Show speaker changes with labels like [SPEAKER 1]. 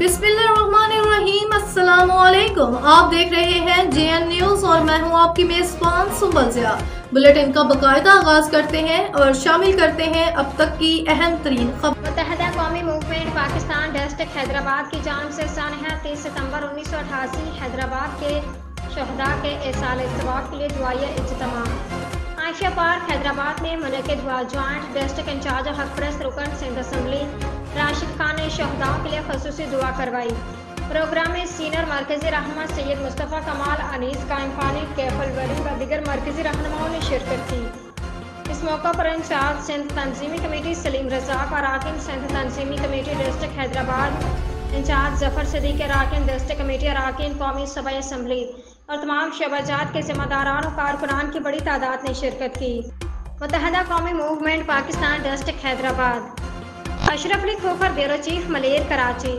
[SPEAKER 1] बिस्मिल्लाहिर्रहमानिर्रहीम। अस्सलामुअलैकुम। आप देख रहे हैं JN न्यूज और मैं हूं आपकी मेजबान सुंबल ज़िया। बुलेटिन का बकायदा आगाज करते हैं और शामिल करते हैं अब तक की अहम तरीन खबर।
[SPEAKER 2] मुत्तहिदा कौमी मूवमेंट पाकिस्तान डिस्ट्रिक्ट हैदराबाद की जानिब से सानहा 30 सितंबर 1988 हैदराबाद के शहदा के एहसाल इस्तवाब के लिए दुआया इज्तिमा आयशा पार्क हैदराबाद में मुनक़िद हुआ। जॉइंट डिस्ट्रिक्ट इंचार्ज हक परस्त रुकन सिंध असम्बली राशिद खान ने शहदाओं के लिए खसूसी दुआ करवाई। प्रोग्राम में सीनियर मरकजी रहनुमा सैयद मुस्तफ़ा कमाल, अनीस कायमखानी, कैफल वली व दीगर मरकजी रहनुमाओं ने शिरकत की। इस मौका पर इंचार्ज सिंध तंजीमी कमेटी सलीम रज़ाक, अराकीन सिंध तंजीमी committee district Hyderabad in charge Zafar Sadiq, अराकीन डिस्ट्रिक्ट कमेटी, अराकीन कौमी सभा असम्बली और तमाम शबाजात के ज़िम्मेदारान और कारकुनान की बड़ी तादाद ने शिरकत की। Muttahida Qaumi Movement Pakistan district Hyderabad. Ashraf Ali Khokhar, bureau chief, Malir, Karachi.